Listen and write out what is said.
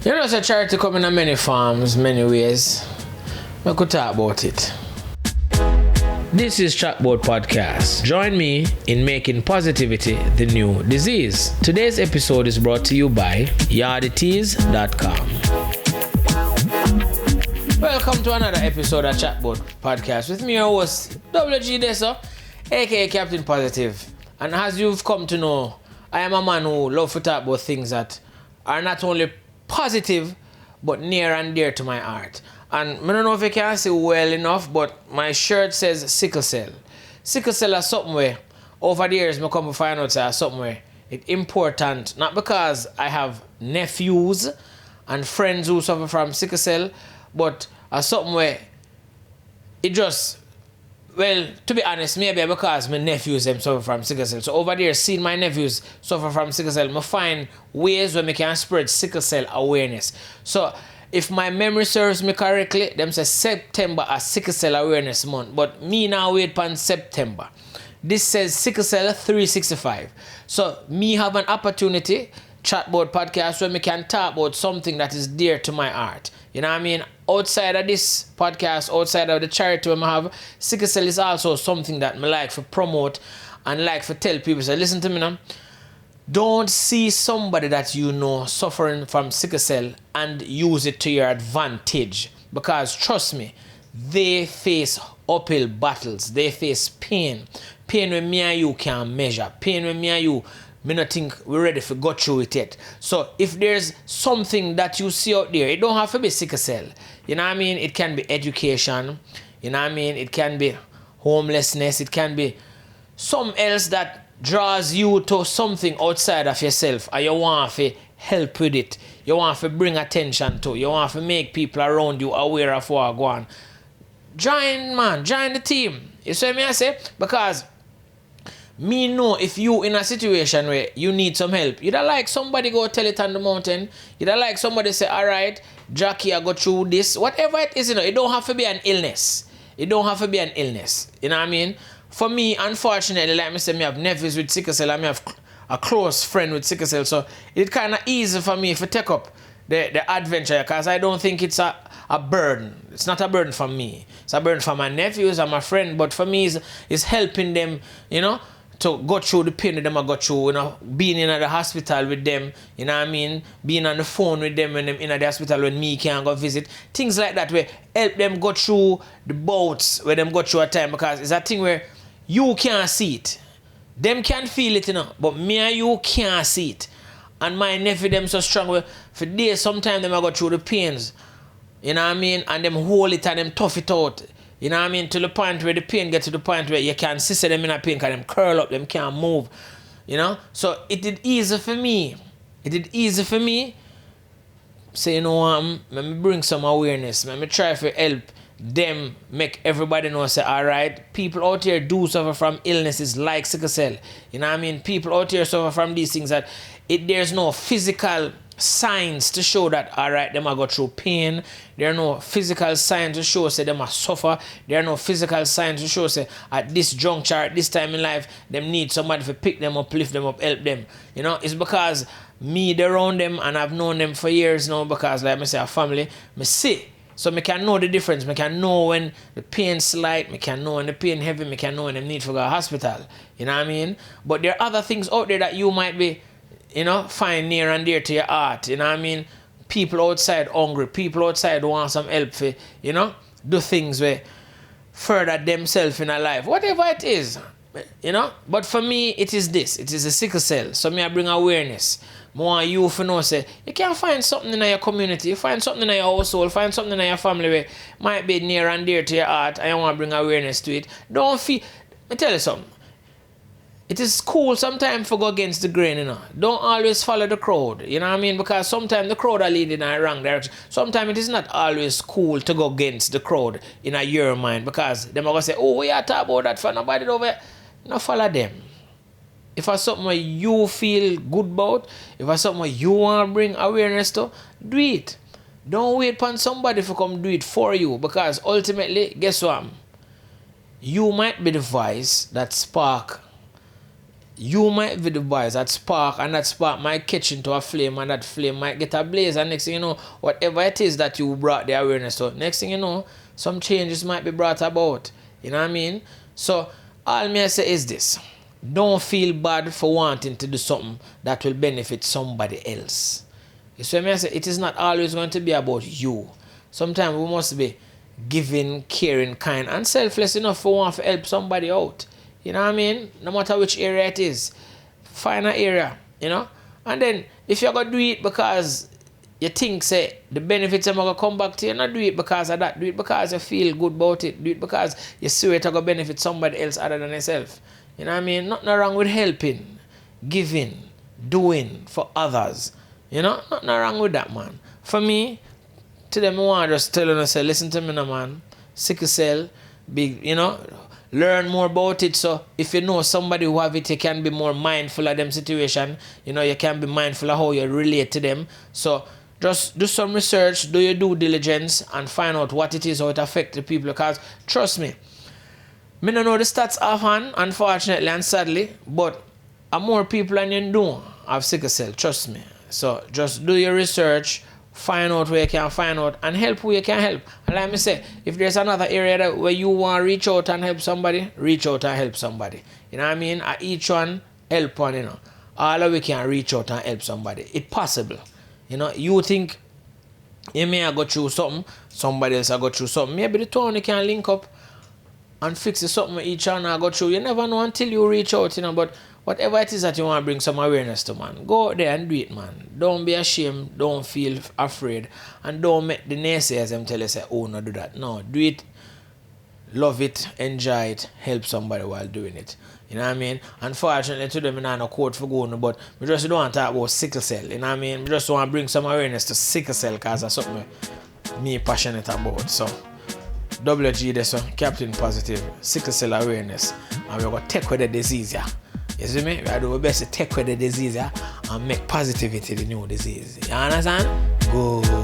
You know, so charity come in many forms, many ways. We could talk about it. This is Chatbout Podcast. Join me in making positivity the new disease. Today's episode is brought to you by yardities.com. Welcome to another episode of Chatbout Podcast with me, your host, WG Deso, aka Captain Positive. And as you've come to know, I am a man who loves to talk about things that are not only positive, but near and dear to my heart. And I don't know if you can see well enough, but my shirt says sickle cell. Sickle cell is something where, over the years, I come to find out that something where it's important, not because I have nephews and friends who suffer from sickle cell, but as something where it just, well, to be honest, maybe because my nephews them suffer from sickle cell. So over there, seeing my nephews suffer from sickle cell, I find ways where I can spread sickle cell awareness. So if my memory serves me correctly, them say September a sickle cell awareness month. But me now wait upon September. This says sickle cell 365. So me have an opportunity, Chatbout Podcast, where me can talk about something that is dear to my heart. You know what I mean? Outside of this podcast, outside of the charity I have, sickle cell is also something that I like to promote and like to tell people. So listen to me now. Don't see somebody that you know suffering from sickle cell and use it to your advantage. Because trust me, they face uphill battles. They face pain. Pain when me and you can't measure. Pain when me and you, me not think we're ready to go through it yet. So if there's something that you see out there, it don't have to be sickle cell. You know what I mean? It can be education. You know what I mean? It can be homelessness. It can be something else that draws you to something outside of yourself, and you want to help with it. You want to bring attention to. You want to make people around you aware of what going on. Join the team. You see what I say? Because me know if you in a situation where you need some help, you don't like somebody go tell it on the mountain. You don't like somebody say, all right, Jackie, I go through this. Whatever it is, it don't have to be an illness. It don't have to be an illness. You know what I mean? For me, unfortunately, like I said, I have nephews with sickle cell, and I have a close friend with sickle cell, so it's kind of easy for me to take up the adventure, because I don't think it's a burden. It's not a burden for me. It's a burden for my nephews and my friend, but for me, it's helping them, you know, to go through the pain that them I go through, you know, being in the hospital with them, you know what I mean, being on the phone with them when them in the hospital when me can't go visit, things like that where help them go through the bouts where them go through a time, because it's a thing where you can't see it. Them can feel it, you know, but me and you can't see it. And my nephew them so strong where for days sometimes them I go through the pains, you know what I mean, and them hold it and them tough it out. You know what I mean? To the point where the pain gets to the point where you can't see them in a pain because them curl up, them can't move. You know? So it did easy for me. So you know what? Let me bring some awareness. Let me try to help them make everybody know, say, all right, people out here do suffer from illnesses like sickle cell. You know what I mean? People out here suffer from these things that there's no physical signs to show that, all right, them are go through pain. There are no physical signs to show, say, them are suffer. There are no physical signs to show, say, at this juncture, at this time in life, them need somebody to pick them up, lift them up, help them. You know, it's because me, they're around them, and I've known them for years now, because, like I say, a family, me see. So I can know the difference. I can know when the pain slight. I can know when the pain heavy. I can know when them need to go to hospital. You know what I mean? But there are other things out there that you might be, you know, find near and dear to your heart. You know what I mean? People outside hungry. People outside want some help for, you know, do things where further themselves in their life. Whatever it is, you know. But for me, it is this. It is a sickle cell. So I bring awareness. More you for know, say, you can find something in your community, you find something in your household, find something in your family where might be near and dear to your heart, and you want to bring awareness to it. Don't feel, me tell you something. It is cool sometimes to go against the grain, you know. Don't always follow the crowd, you know what I mean? Because sometimes the crowd are leading in a wrong direction. Sometimes it is not always cool to go against the crowd in your mind, because them are going to say, oh, we are talking about that for nobody over here. No, follow them. If it's something where you feel good about, if it's something where you want to bring awareness to, do it. Don't wait for somebody to come do it for you, because ultimately, guess what? You might be the voice that spark you might be the voice that spark, and that spark might catch into a flame, and that flame might get ablaze, and next thing you know, whatever it is that you brought the awareness to, next thing you know, some changes might be brought about. You know what I mean? So all me I say is this: don't feel bad for wanting to do something that will benefit somebody else. You see what I say? It is not always going to be about you. Sometimes we must be giving, caring, kind, and selfless enough for want to help somebody out. You know what I mean? No matter which area it is, find an area, you know. And then if you're gonna do it because you think say the benefits are gonna come back to you, not do it because of that. Do it because you feel good about it. Do it because you see it gonna benefit somebody else other than yourself. You know what I mean? Nothing wrong with helping, giving, doing for others. You know, nothing wrong with that, man. For me, today I want to just tell you, say, listen to me now, man. Sickle cell, big, you know, learn more about it. So if you know somebody who have it, you can be more mindful of them situation. You know, you can be mindful of how you relate to them. So just do some research, do your due diligence, and find out what it is, how it affects the people. Because trust me, I don't know the stats offhand, unfortunately and sadly, but more people than you know have sickle cell, trust me. So just do your research, find out where you can find out, and help who you can help. And like me say, if there's another area where you want to reach out and help somebody, reach out and help somebody. You know what I mean? At each one, help one, you know. All of we can reach out and help somebody. It's possible. You know, you think you may have go through something, somebody else have go through something. Maybe the two of you can link up and fix something with each other and go through. You never know until you reach out, you know, but whatever it is that you want to bring some awareness to, man, go out there and do it, man. Don't be ashamed, don't feel afraid, and don't make the naysayers them tell you, say, oh, no, do that. No, do it, love it, enjoy it, help somebody while doing it. You know what I mean? Unfortunately, today, I'm not a quote for going, but we just don't want to talk about sickle cell. You know what I mean? We just want to bring some awareness to sickle cell because that's something me passionate about. So, WG, this one, Captain Positive, sickle cell awareness, and we're going to take away the disease, yeah. You see me? We are doing our best to take away the disease, yeah, and make positivity the new disease. You understand? Good.